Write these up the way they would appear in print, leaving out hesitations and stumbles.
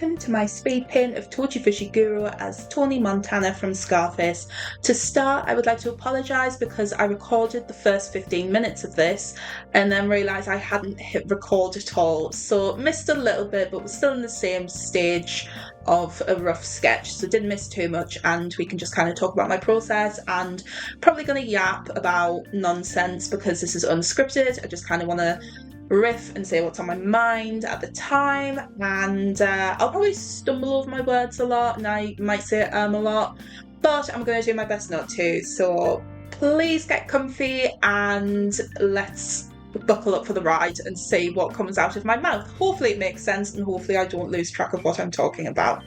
welcome to my speed paint of Toji Fushiguro as Tony Montana from Scarface. To start, I would like to apologise because I recorded the first 15 minutes of this and then realised I hadn't hit record at all, so missed a little bit, but we're still in the same stage of a rough sketch, so didn't miss too much, and we can just kind of talk about my process and probably going to yap about nonsense because this is unscripted. I just kind of want to riff and say what's on my mind at the time, and I'll probably stumble over my words a lot and I might say a lot, but I'm going to do my best not to, so please get comfy and let's buckle up for the ride and see what comes out of my mouth. Hopefully it makes sense and hopefully I don't lose track of what I'm talking about.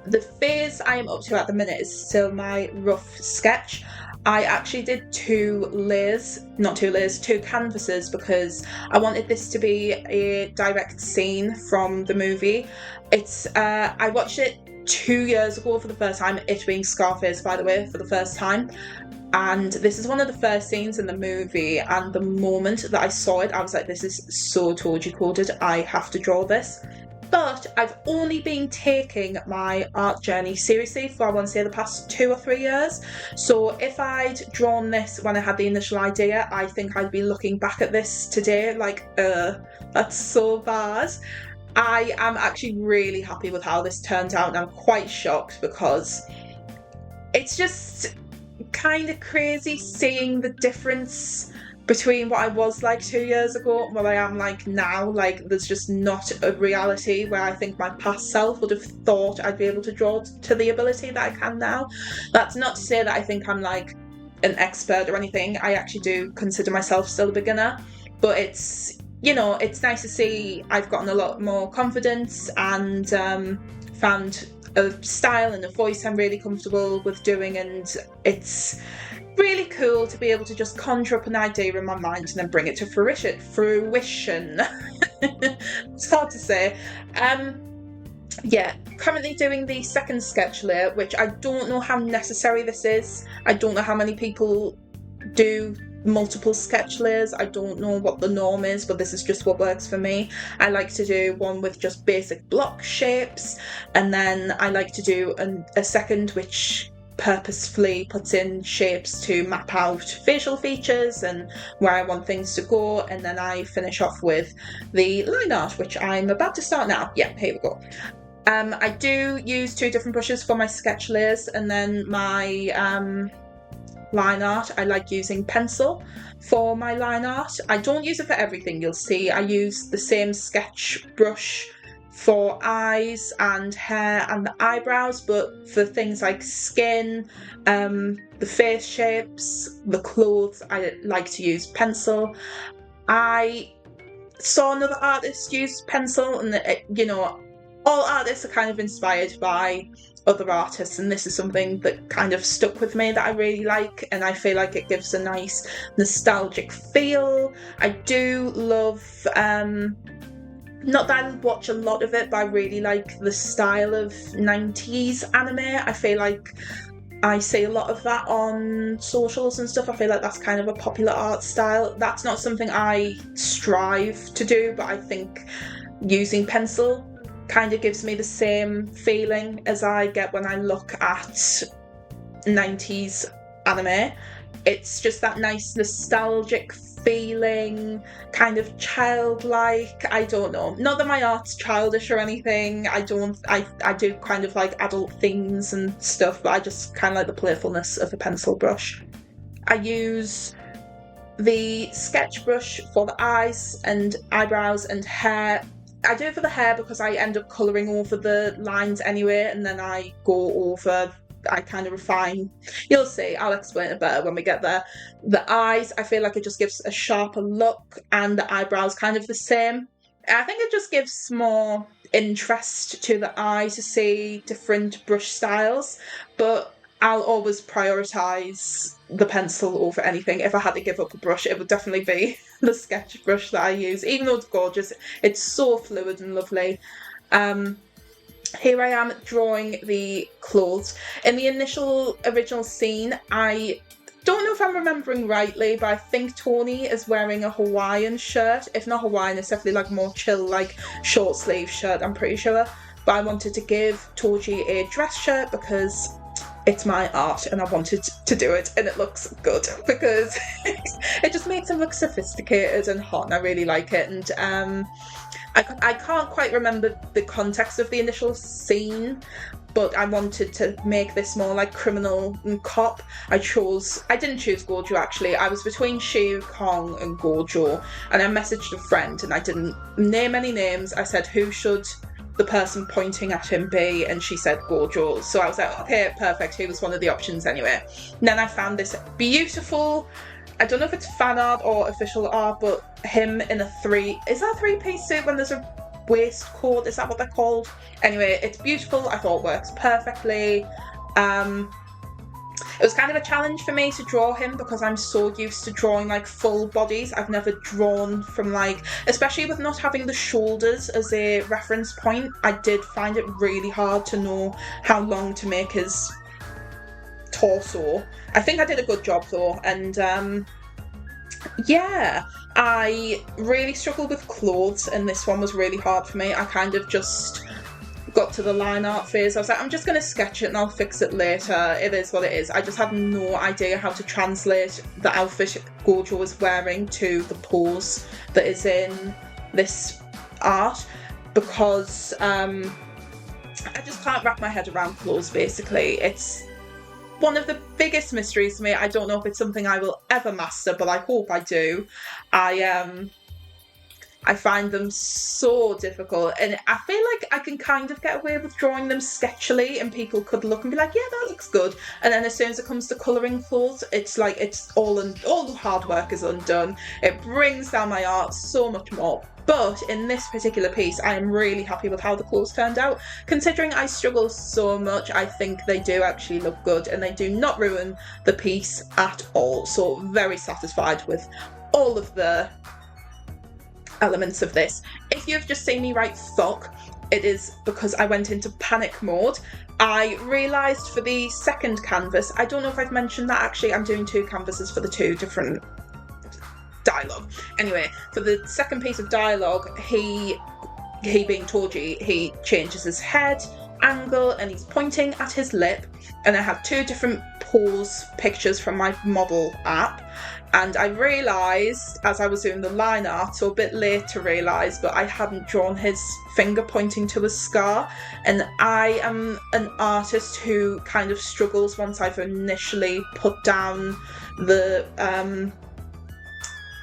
The phase I am up to at the minute is still my rough sketch. I actually did two canvases because I wanted this to be a direct scene from the movie. I watched it 2 years ago for the first time, it being Scarface, by the way, for the first time. And this is one of the first scenes in the movie, and the moment that I saw it, I was like, this is so Toji coded, I have to draw this. But I've only been taking my art journey seriously for, I want to say, the past 2 or 3 years. So if I'd drawn this when I had the initial idea, I think I'd be looking back at this today like, that's so bad. I am actually really happy with how this turned out, and I'm quite shocked because it's just kind of crazy seeing the difference between what I was like 2 years ago and what I am like now. Like, there's just not a reality where I think my past self would have thought I'd be able to draw to the ability that I can now. That's not to say that I think I'm like an expert or anything. I actually do consider myself still a beginner, but it's, you know, it's nice to see I've gotten a lot more confidence and found a style and a voice I'm really comfortable with doing, and it's really cool to be able to just conjure up an idea in my mind and then bring it to fruition. It's hard to say. Yeah, currently doing the second sketch layer, which I don't know how necessary this is. I don't know how many people do multiple sketch layers. I don't know what the norm is, but this is just what works for me. I like to do one with just basic block shapes, and then I like to do a second which purposefully puts in shapes to map out facial features and where I want things to go, and then I finish off with the line art, which I'm about to start now. Yeah, here we go. I do use 2 different brushes for my sketch layers, and then my line art, I like using pencil for my line art. I don't use it for everything, you'll see. I use the same sketch brush for eyes and hair and the eyebrows, but for things like skin, the face shapes, the clothes, I like to use pencil. I saw another artist use pencil, and you know, all artists are kind of inspired by other artists, and this is something that kind of stuck with me that I really like, and I feel like it gives a nice nostalgic feel. I do love, not that I watch a lot of it, but I really like the style of 90s anime. I feel like I see a lot of that on socials and stuff. I feel like that's kind of a popular art style. That's not something I strive to do, but I think using pencil kind of gives me the same feeling as I get when I look at 90s anime. It's just that nice nostalgic feeling, kind of childlike. I don't know, not that my art's childish or anything. I do kind of like adult themes and stuff, but I just kind of like the playfulness of a pencil brush. I use the sketch brush for the eyes and eyebrows and hair. I do it for the hair because I end up colouring over the lines anyway, and then I kind of refine. You'll see, I'll explain it better when we get there. The eyes, I feel like it just gives a sharper look, and the eyebrows kind of the same. I think it just gives more interest to the eye to see different brush styles, but I'll always prioritise the pencil over anything. If I had to give up a brush, it would definitely be the sketch brush that I use. Even though it's gorgeous, it's so fluid and lovely. Here I am drawing the clothes. In the original scene, I don't know if I'm remembering rightly, but I think Tony is wearing a Hawaiian shirt. If not Hawaiian, it's definitely like more chill, like short sleeve shirt, I'm pretty sure. but I wanted to give Toji a dress shirt because it's my art and I wanted to do it, and it looks good because it just makes him look sophisticated and hot, and I really like it. And I can't quite remember the context of the initial scene, but I wanted to make this more like criminal and cop. I didn't choose Gojo actually. I was between Shu, Kong and Gojo, and I messaged a friend and I didn't name any names. I said, who should the person pointing at him be? And she said Gojo. So I was like, okay, perfect. He was one of the options anyway. And then I found this beautiful, I don't know if it's fan art or official art, but him in a three-piece suit when there's a waistcoat, is that what they're called? Anyway, it's beautiful. I thought it works perfectly. It was kind of a challenge for me to draw him because I'm so used to drawing like full bodies. I've never drawn from like, especially with not having the shoulders as a reference point, I did find it really hard to know how long to make his torso. I think I did a good job though, and yeah, I really struggled with clothes and this one was really hard for me. I kind of just got to the line art phase. I was like, I'm just going to sketch it and I'll fix it later. It is what it is. I just have no idea how to translate the outfit Gojo was wearing to the pose that is in this art because I just can't wrap my head around clothes basically. It's one of the biggest mysteries to me. I don't know if it's something I will ever master, but I hope I do. I find them so difficult, and I feel like I can kind of get away with drawing them sketchily and people could look and be like, yeah, that looks good, and then as soon as it comes to colouring clothes, it's like it's all the hard work is undone. It brings down my art so much more. But in this particular piece, I am really happy with how the clothes turned out. Considering I struggle so much, I think they do actually look good and they do not ruin the piece at all. So very satisfied with all of the elements of this. If you've just seen me write "fuck," it is because I went into panic mode. I realised for the second canvas, I don't know if I've mentioned that actually, I'm doing 2 canvases for the 2 different dialogue. Anyway, for the second piece of dialogue, he being Toji, he changes his head angle and he's pointing at his lip, and I have 2 different pose pictures from my model app, and I realised as I was doing the line art, so a bit late to realise, but I hadn't drawn his finger pointing to a scar, and I am an artist who kind of struggles once I've initially put down the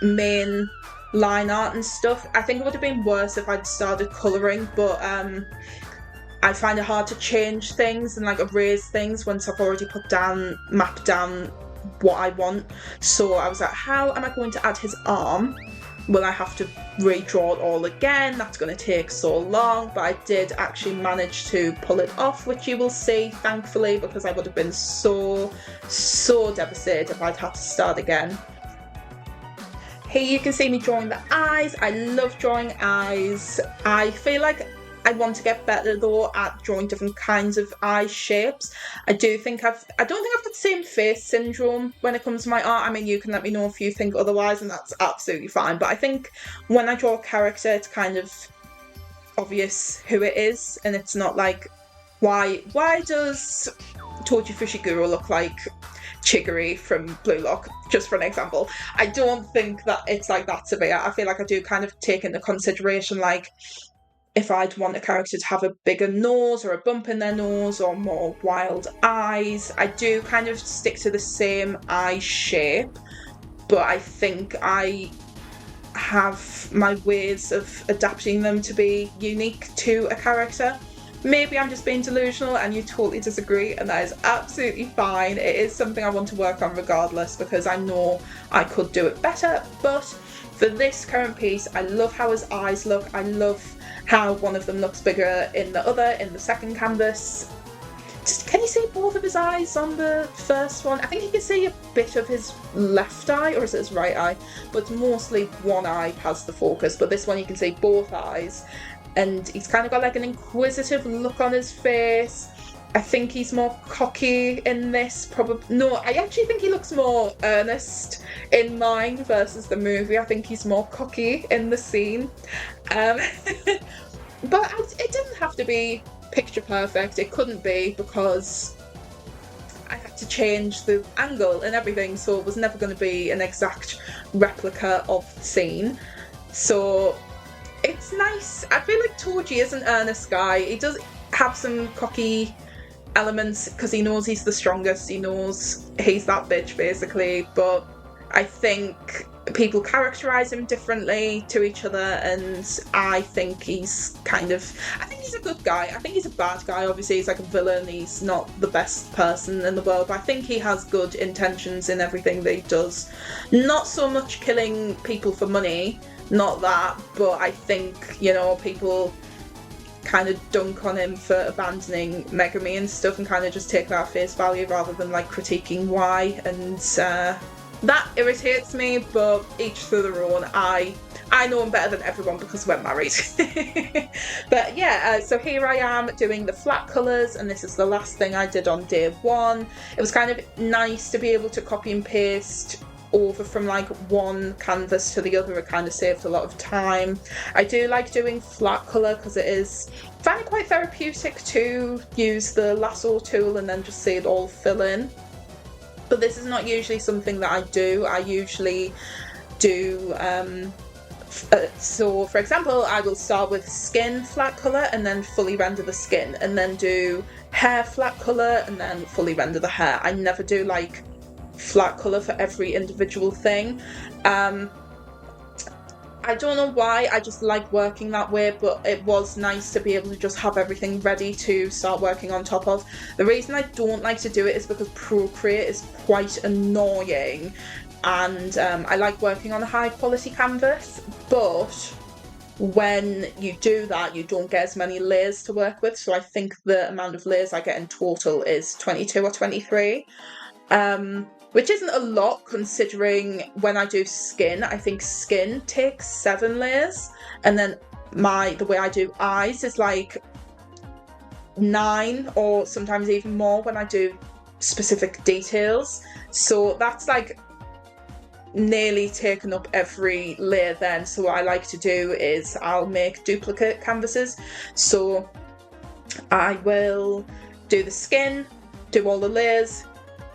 main line art and stuff. I think it would have been worse if I'd started colouring, but I find it hard to change things and like erase things once I've already mapped down what I want. So I was like, how am I going to add his arm? Will I have to redraw it all again? That's going to take so long, but I did actually manage to pull it off, which you will see, thankfully, because I would have been so devastated if I'd had to start again. Here you can see me drawing the eyes. I love drawing eyes. I feel like I want to get better though at drawing different kinds of eye shapes. I don't think I've got the same face syndrome when it comes to my art. I mean, you can let me know if you think otherwise, and that's absolutely fine. But I think when I draw a character, it's kind of obvious who it is, and it's not like, why does Toji Fushiguro look like Chigiri from Blue Lock, just for an example. I don't think that it's like that severe. I feel like I do kind of take into consideration, like, if I'd want a character to have a bigger nose or a bump in their nose or more wild eyes. I do kind of stick to the same eye shape, but I think I have my ways of adapting them to be unique to a character. Maybe I'm just being delusional and you totally disagree, and that is absolutely fine. It is something I want to work on regardless, because I know I could do it better. But for this current piece, I love how his eyes look. I love how one of them looks bigger in the second canvas. Can you see both of his eyes on the first one? I think you can see a bit of his left eye, or is it his right eye? But mostly one eye has the focus, but this one you can see both eyes. And he's kind of got like an inquisitive look on his face. I think he's more cocky in this, No, I actually think he looks more earnest in mine versus the movie. I think he's more cocky in the scene. But it didn't have to be picture perfect. It couldn't be, because I had to change the angle and everything, so it was never going to be an exact replica of the scene. So it's nice. I feel like Toji is an earnest guy. He does have some cocky elements because he knows he's the strongest. He knows he's that bitch, basically. But I think people characterize him differently to each other, and I think he's a good guy. I think he's a bad guy. Obviously, he's like a villain. He's not the best person in the world, but I think he has good intentions in everything that he does. Not so much killing people for money, not that, but I think, you know, people kind of dunk on him for abandoning Megami and stuff and kind of just take that at face value rather than like critiquing why, and that irritates me, but each to their own. I know him better than everyone because we're married. But yeah, so here I am doing the flat colours, and this is the last thing I did on day one. It was kind of nice to be able to copy and paste over from like one canvas to the other. It kind of saved a lot of time. I do like doing flat colour because I find it quite therapeutic to use the lasso tool and then just see it all fill in. But this is not usually something that I do. I usually do, so for example, I will start with skin flat colour and then fully render the skin, and then do hair flat colour and then fully render the hair. I never do like flat colour for every individual thing. I don't know why, I just like working that way, but it was nice to be able to just have everything ready to start working on top of. The reason I don't like to do it is because Procreate is quite annoying, and I like working on a high quality canvas, but when you do that, you don't get as many layers to work with. So I think the amount of layers I get in total is 22 or 23. Which isn't a lot considering when I do skin. I think skin takes 7 layers, and then the way I do eyes is like 9 or sometimes even more when I do specific details. So that's like nearly taken up every layer then. So what I like to do is I'll make duplicate canvases. So I will do the skin, do all the layers,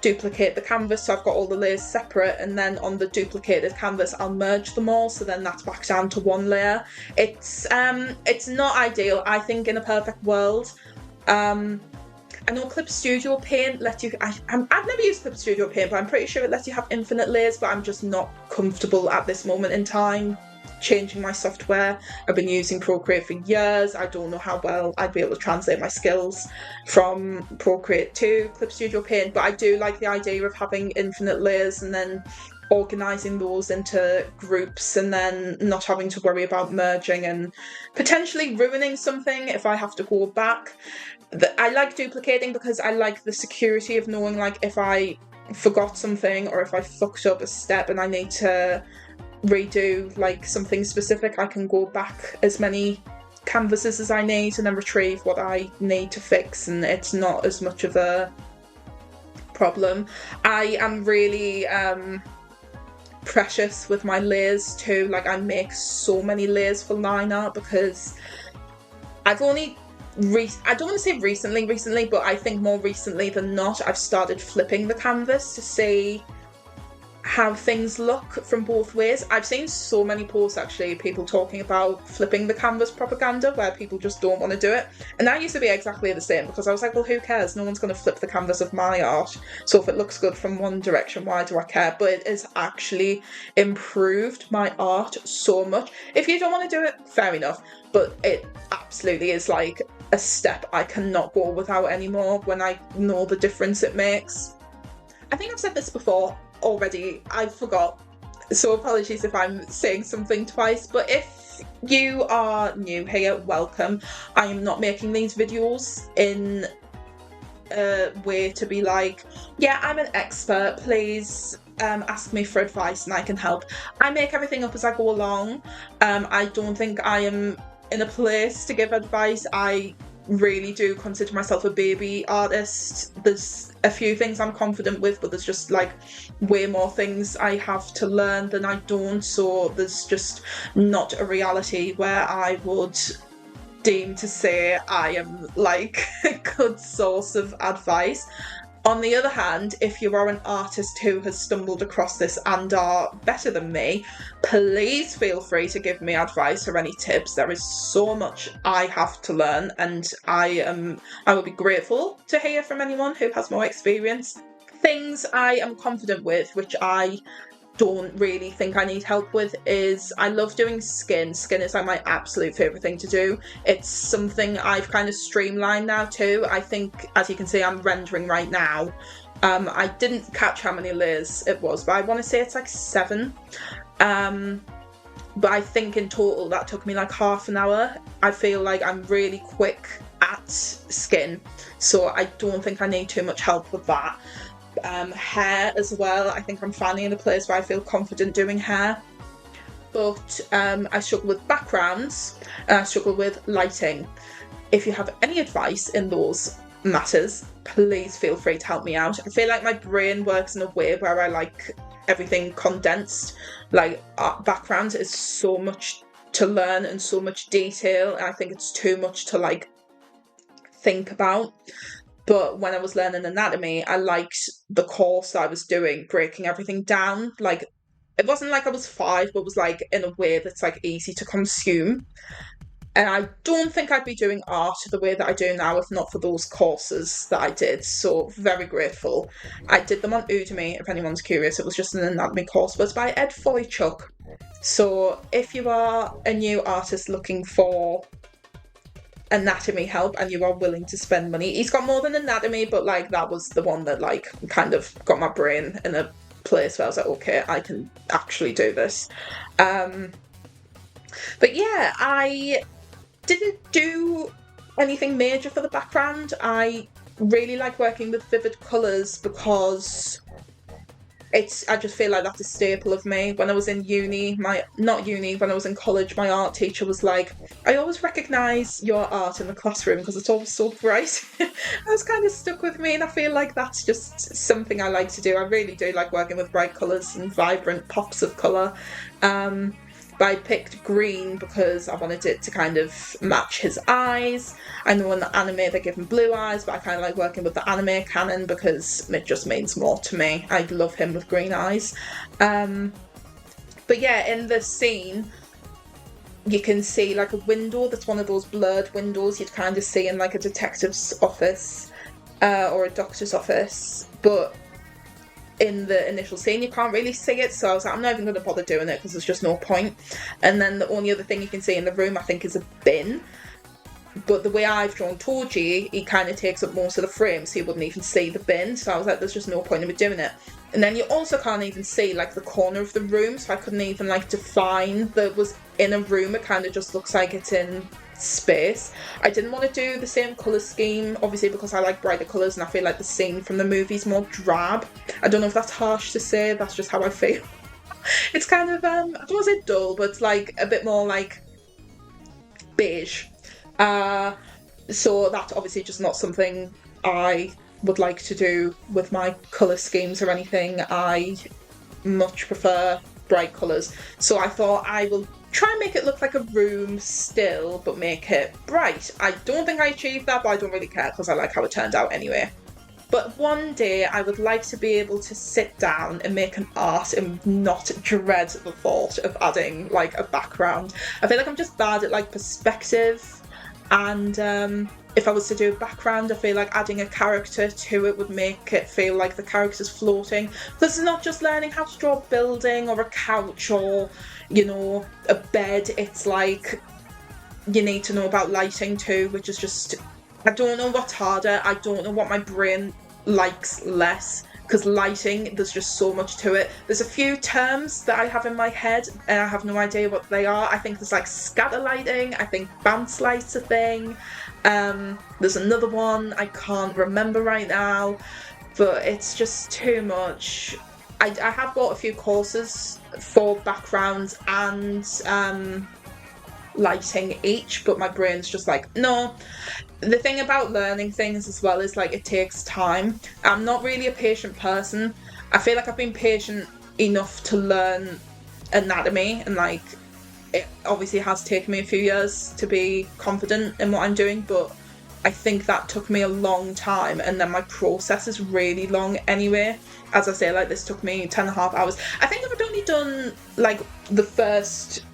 duplicate the canvas, so I've got all the layers separate, and then on the duplicated canvas I'll merge them all, so then that's back down to one layer. It's not ideal. I think in a perfect world, I know Clip Studio Paint lets you, I've never used Clip Studio Paint, but I'm pretty sure it lets you have infinite layers, but I'm just not comfortable at this moment in time changing my software. I've been using Procreate for years. I don't know how well I'd be able to translate my skills from Procreate to Clip Studio Paint, but I do like the idea of having infinite layers and then organising those into groups and then not having to worry about merging and potentially ruining something if I have to go back. I like duplicating because I like the security of knowing, like, if I forgot something or if I fucked up a step and I need to redo like something specific, I can go back as many canvases as I need and then retrieve what I need to fix, and it's not as much of a problem. I am really precious with my layers too. Like, I make so many layers for line art because I've only I don't want to say recently, but I think more recently than not, I've started flipping the canvas to see how things look from both ways. I've seen so many posts actually, people talking about flipping the canvas propaganda, where people just don't want to do it. And I used to be exactly the same, because I was like, well, who cares? No one's going to flip the canvas of my art. So if it looks good from one direction, why do I care? But it has actually improved my art so much. If you don't want to do it, fair enough. But it absolutely is like a step I cannot go without anymore when I know the difference it makes. I think I've said this before already, I forgot, so apologies if I'm saying something twice, but if you are new here, welcome. I am not making these videos in a way to be like, yeah, I'm an expert, please ask me for advice and I can help. I make everything up as I go along. I don't think I am in a place to give advice. I really do consider myself a baby artist. There's a few things I'm confident with, but there's just like way more things I have to learn than I don't, so there's just not a reality where I would deem to say I am like a good source of advice. On the other hand, if you are an artist who has stumbled across this and are better than me, please feel free to give me advice or any tips. There is so much I have to learn, and I will be grateful to hear from anyone who has more experience. Things I am confident with, which I don't really think I need help with, is I love doing skin. Skin is like my absolute favourite thing to do. It's something I've kind of streamlined now too. I think, as you can see, I'm rendering right now. I didn't catch how many layers it was, but I want to say it's like 7. But I think in total that took me like half an hour. I feel like I'm really quick at skin, so I don't think I need too much help with that. Hair as well, I think I'm finally in a place where I feel confident doing hair. But I struggle with backgrounds and I struggle with lighting. If you have any advice in those matters, please feel free to help me out. I feel like my brain works in a way where I like everything condensed. Like art backgrounds is so much to learn and so much detail, and I think it's too much to like think about. But when I was learning anatomy, I liked the course that I was doing, breaking everything down. Like, it wasn't like I was 5, but it was like in a way that's like easy to consume. And I don't think I'd be doing art the way that I do now if not for those courses that I did. So very grateful. I did them on Udemy, if anyone's curious. It was just an anatomy course, but it's by Ed Foychuk. So if you are a new artist looking for anatomy help and you are willing to spend money, he's got more than anatomy, but like that was the one that like kind of got my brain in a place where I was like, okay, I can actually do this. But yeah, I didn't do anything major for the background. I really like working with vivid colours because I just feel like that's a staple of me. When I was in when I was in college, my art teacher was like, I always recognise your art in the classroom because it's always so bright. That was kind of stuck with me, and I feel like that's just something I like to do. I really do like working with bright colours and vibrant pops of colour. But I picked green because I wanted it to kind of match his eyes. I know in the anime they give him blue eyes, but I kind of like working with the anime canon because it just means more to me. I love him with green eyes. But yeah, in the scene, you can see like a window that's one of those blurred windows you'd kind of see in like a detective's office or a doctor's office. But in the initial scene, you can't really see it, so I was like, I'm not even going to bother doing it because there's just no point. And then the only other thing you can see in the room, I think, is a bin. But the way I've drawn Toji, he kind of takes up most of the frame, so you wouldn't even see the bin. So I was like, there's just no point in me doing it. And then you also can't even see like the corner of the room, so I couldn't even like define that it was in a room. It kind of just looks like it's in space. I didn't want to do the same colour scheme, obviously, because I like brighter colours and I feel like the scene from the movie's more drab. I don't know if that's harsh to say, that's just how I feel. It's kind of, I don't want to say dull, but it's like a bit more like beige. So that's obviously just not something I would like to do with my colour schemes or anything. I much prefer bright colours. So I thought I will try and make it look like a room still, but make it bright. I don't think I achieved that, but I don't really care because I like how it turned out anyway. But one day I would like to be able to sit down and make an art and not dread the thought of adding like a background. I feel like I'm just bad at like perspective, and if I was to do a background, I feel like adding a character to it would make it feel like the character's floating. This is not just learning how to draw a building or a couch or, you know, a bed. It's like you need to know about lighting too, which is just, I don't know what's harder. I don't know what my brain likes less, because lighting, there's just so much to it. There's a few terms that I have in my head and I have no idea what they are. I think there's like scatter lighting, I think bounce light's a thing. There's another one I can't remember right now, but it's just too much. I have bought a few courses for backgrounds and lighting each, but my brain's just like, no. The thing about learning things as well is like it takes time. I'm not really a patient person. I feel like I've been patient enough to learn anatomy and like it obviously has taken me a few years to be confident in what I'm doing, but I think that took me a long time, and then my process is really long anyway. As I say, like, this took me 10.5 hours. I think if I'd only done, like, the first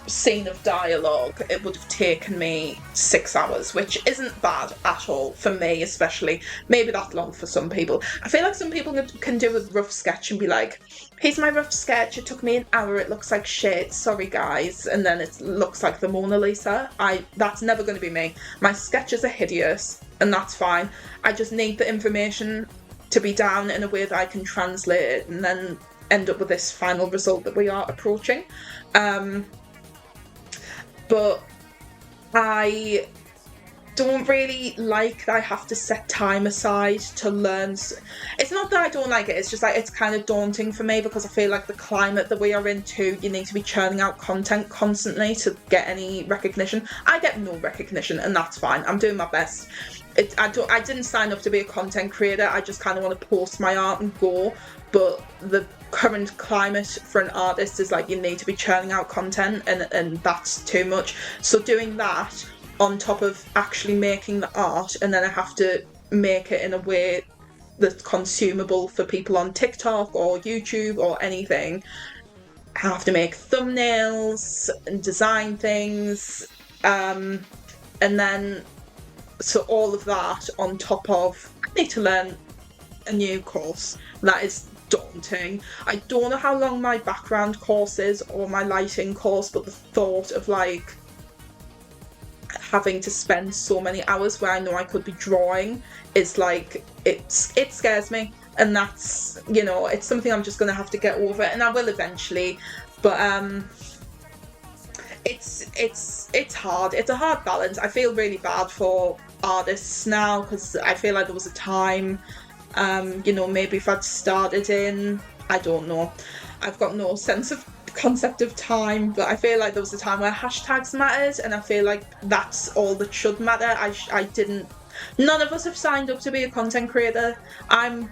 scene of dialogue, it would have taken me 6 hours, which isn't bad at all for me, especially. Maybe that's long for some people. I feel like some people can do a rough sketch and be like, here's my rough sketch, it took me an hour, it looks like shit, sorry guys, and then it looks like the Mona Lisa. That's never going to be me. My sketches are hideous, and that's fine. I just need the information to be down in a way that I can translate it and then end up with this final result that we are approaching. But I don't really like that I have to set time aside to learn. It's not that I don't like it, it's just like it's kind of daunting for me, because I feel like the climate that we are in too, you need to be churning out content constantly to get any recognition. I get no recognition, and that's fine. I'm doing my best. I didn't sign up to be a content creator. I just kind of want to post my art and go. But the current climate for an artist is like, you need to be churning out content, and that's too much. So doing that on top of actually making the art, and then I have to make it in a way that's consumable for people on TikTok or YouTube or anything. I have to make thumbnails and design things, and then so all of that on top of, I need to learn a new course. That is daunting. I don't know how long my background course is or my lighting course, but the thought of like having to spend so many hours where I know I could be drawing is like, it scares me, and that's, you know, it's something I'm just gonna have to get over, and I will eventually. But it's hard. It's a hard balance. I feel really bad for artists now, because I feel like there was a time, you know, maybe if I'd started in, I don't know, I've got no sense of concept of time, but I feel like there was a time where hashtags mattered, and I feel like that's all that should matter. None of us have signed up to be a content creator. I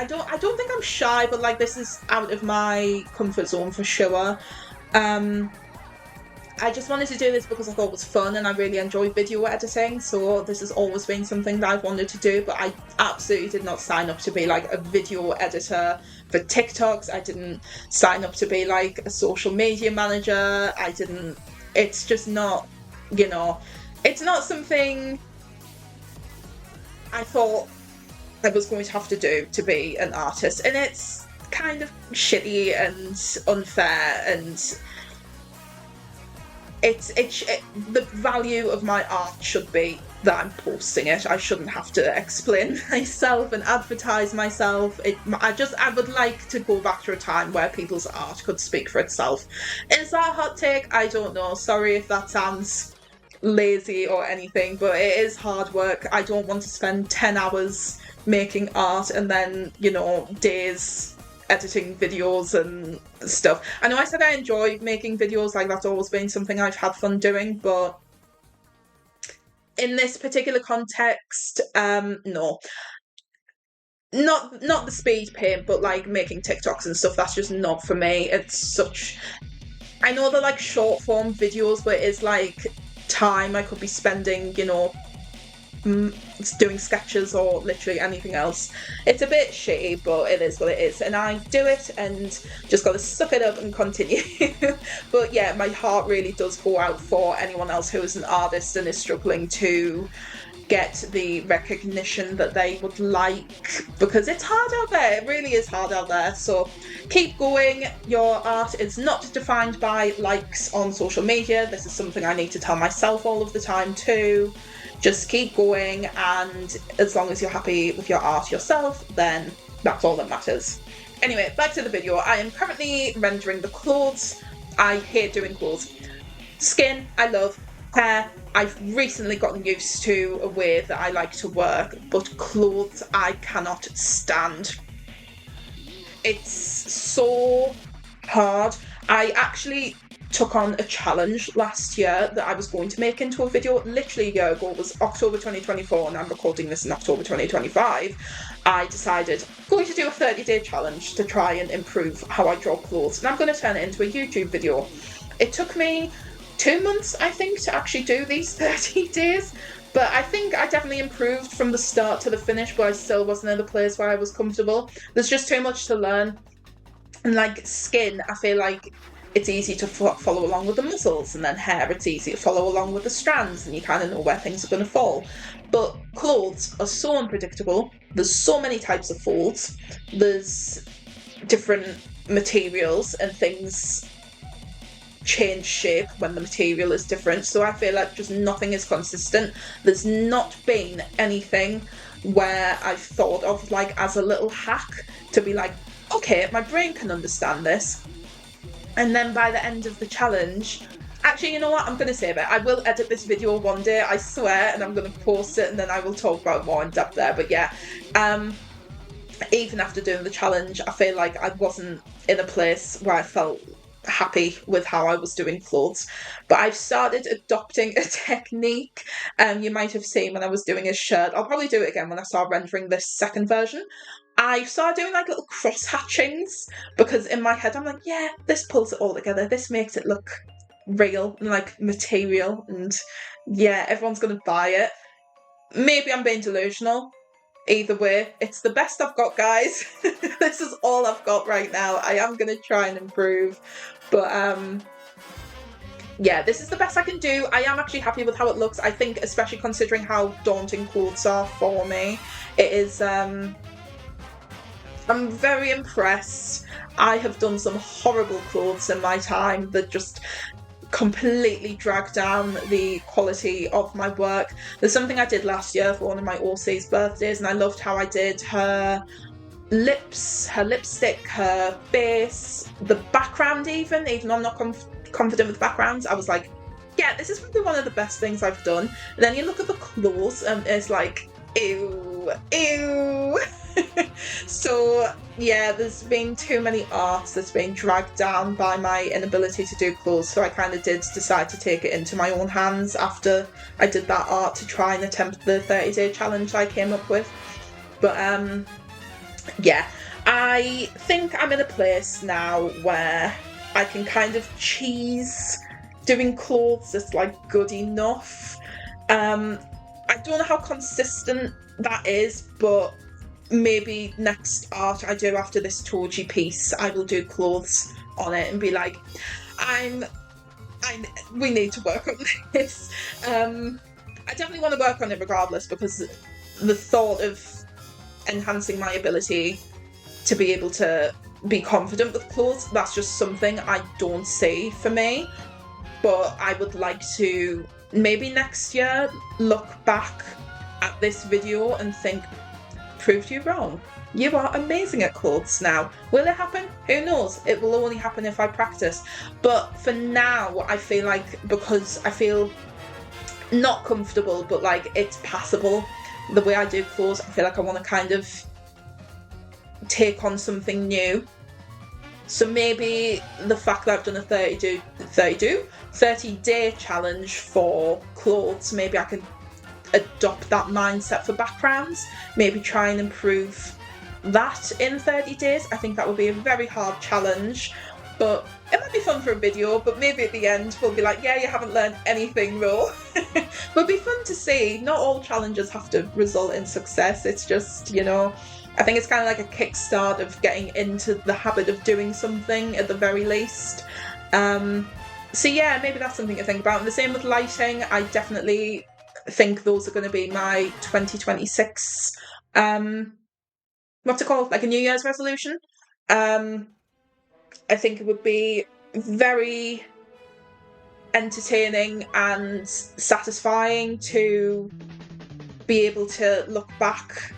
don't think I'm shy, but like, this is out of my comfort zone for sure. I just wanted to do this because I thought it was fun, and I really enjoy video editing, so this has always been something that I've wanted to do, but I absolutely did not sign up to be like a video editor for TikToks. I didn't sign up to be like a social media manager. It's just not, you know, it's not something I thought I was going to have to do to be an artist, and it's kind of shitty and unfair, and the value of my art should be that I'm posting it. I shouldn't have to explain myself and advertise myself. I would like to go back to a time where people's art could speak for itself. Is that a hot take? I don't know. Sorry if that sounds lazy or anything, but it is hard work. I don't want to spend 10 hours making art and then, you know, days editing videos and stuff. I know I said I enjoy making videos, like that's always been something I've had fun doing, but in this particular context, no. Not the speed paint, but like making TikToks and stuff, that's just not for me. I know they're like short form videos, but it's like time I could be spending, you know, doing sketches or literally anything else. It's a bit shitty, but it is what it is, and I do it and just gotta suck it up and continue. But yeah, my heart really does go out for anyone else who is an artist and is struggling to get the recognition that they would like, because it's hard out there. It really is hard out there. So keep going. Your art is not defined by likes on social media. This is something I need to tell myself all of the time too. Just keep going, and as long as you're happy with your art yourself, then that's all that matters. Anyway, back to the video. I am currently rendering the clothes. I hate doing clothes. Skin, I love. Hair, I've recently gotten used to a way that I like to work, but clothes I cannot stand. It's so hard. I actually took on a challenge last year that I was going to make into a video. Literally a year ago. It was October 2024, and I'm recording this in October 2025. I decided I'm going to do a 30-day challenge to try and improve how I draw clothes, and I'm going to turn it into a YouTube video. It took me 2 months, I think, to actually do these 30 days. But I think I definitely improved from the start to the finish, but I still wasn't in a place where I was comfortable. There's just too much to learn. And like skin, I feel like it's easy to follow along with the muscles, and then hair, it's easy to follow along with the strands, and you kind of know where things are going to fall. But clothes are so unpredictable. There's so many types of folds. There's different materials, and things change shape when the material is different. So I feel like just nothing is consistent. There's not been anything where I've thought of like as a little hack to be like, okay, my brain can understand this. And then by the end of the challenge, actually, you know what? I'm going to save it. I will edit this video one day, I swear, and I'm going to post it, and then I will talk about it more in depth there. But yeah, even after doing the challenge, I feel like I wasn't in a place where I felt happy with how I was doing clothes. But I've started adopting a technique. You might have seen when I was doing his shirt. I'll probably do it again when I start rendering this second version. I started doing like little cross hatchings, because in my head I'm like, yeah, this pulls it all together. This makes it look real and like material, and yeah, everyone's gonna buy it. Maybe I'm being delusional. Either way, it's the best I've got, guys. This is all I've got right now. I am going to try and improve. But, yeah, this is the best I can do. I am actually happy with how it looks. I think, especially considering how daunting clothes are for me, it is, I'm very impressed. I have done some horrible clothes in my time that just completely drag down the quality of my work. There's something I did last year for one of my Orsay's birthdays, and I loved how I did her lips, her lipstick, her base, the background even though I'm not confident with backgrounds. I was like, yeah, this is probably one of the best things I've done. And then you look at the clothes and it's like, ew, ew. So yeah, there's been too many arts that's been dragged down by my inability to do clothes, so I kind of did decide to take it into my own hands after I did that art to try and attempt the 30-day challenge I came up with. But yeah, I think I'm in a place now where I can kind of cheese doing clothes. It's like good enough. I don't know how consistent that is, but maybe next art I do after this Toji piece, I will do clothes on it and be like, we need to work on this. I definitely want to work on it regardless, because the thought of enhancing my ability to be able to be confident with clothes, that's just something I don't see for me. But I would like to maybe next year look back at this video and think, proved you wrong. You are amazing at clothes now. Will it happen? Who knows? It will only happen if I practice. But for now, I feel like, because I feel not comfortable, but like it's passable, the way I do clothes, I feel like I want to kind of take on something new. So maybe the fact that I've done a 30-day challenge for clothes, maybe I can adopt that mindset for backgrounds, maybe try and improve that in 30 days. I think that would be a very hard challenge, but it might be fun for a video. But maybe at the end we'll be like, yeah, you haven't learned anything though. But it'd be fun to see. Not all challenges have to result in success. It's just, you know, I think it's kind of like a kickstart of getting into the habit of doing something at the very least. So yeah, maybe that's something to think about. And the same with lighting. I definitely think those are going to be my 2026 what's it called, like a New Year's resolution. I think it would be very entertaining and satisfying to be able to look back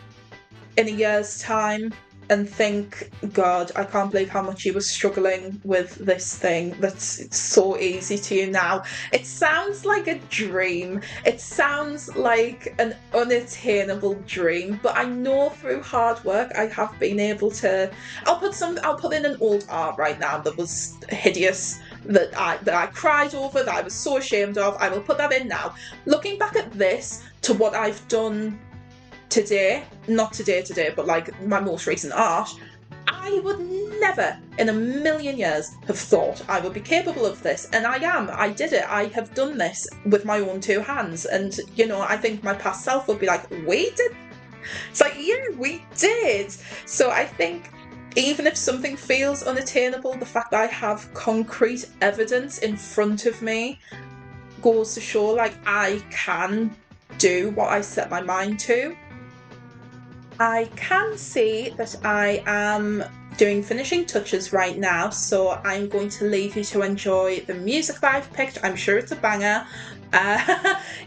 in a year's time and think, God, I can't believe how much you were struggling with this thing that's so easy to you now. It sounds like a dream. It sounds like an unattainable dream, but I know through hard work I have been able to. I'll put in an old art right now that was hideous, that I cried over, that I was so ashamed of. I will put that in now. Looking back at this to what I've done today, not today, but like my most recent art, I would never in a million years have thought I would be capable of this, and I am. I did it. I have done this with my own two hands, and you know, I think my past self would be like, we did. It's like, yeah, we did. So I think even if something feels unattainable, the fact that I have concrete evidence in front of me goes to show like I can do what I set my mind to. I can see that I am doing finishing touches right now, so I'm going to leave you to enjoy the music that I've picked. I'm sure it's a banger.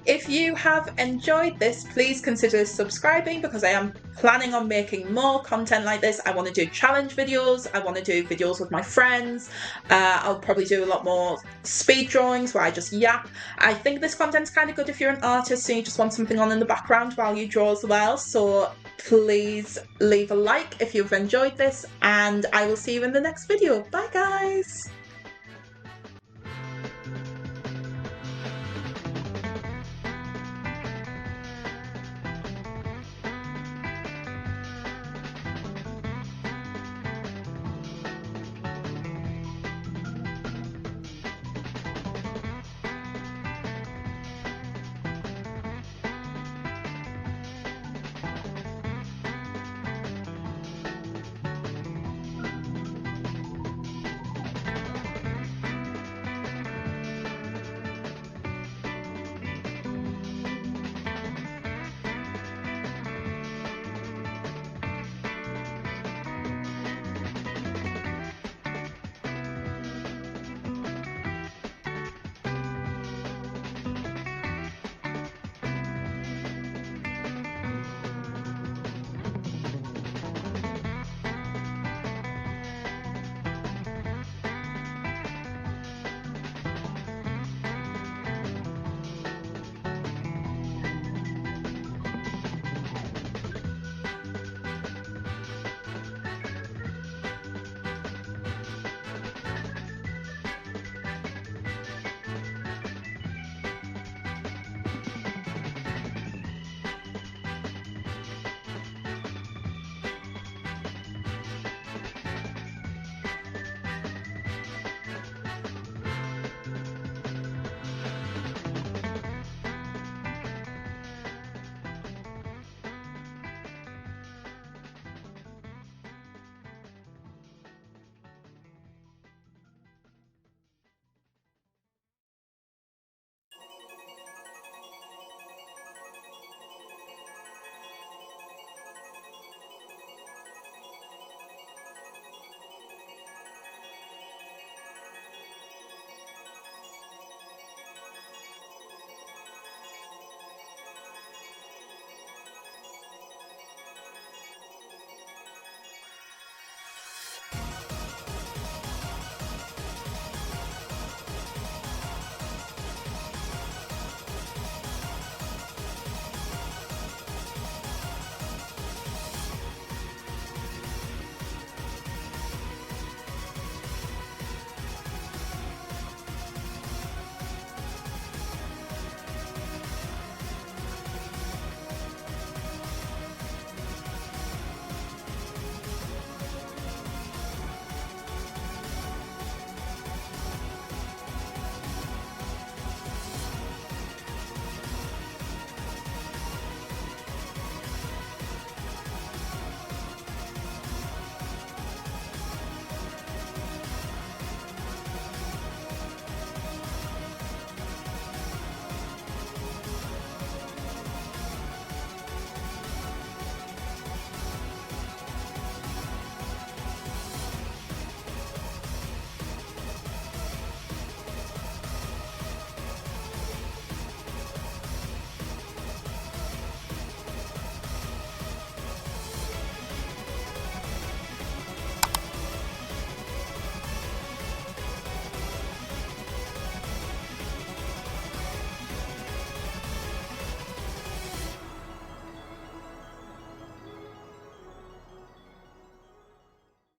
If you have enjoyed this, please consider subscribing because I am planning on making more content like this. I want to do challenge videos. I want to do videos with my friends. I'll probably do a lot more speed drawings where I just yap. I think this content's kind of good if you're an artist and you just want something on in the background while you draw as well. So please leave a like if you've enjoyed this, and I will see you in the next video. Bye guys!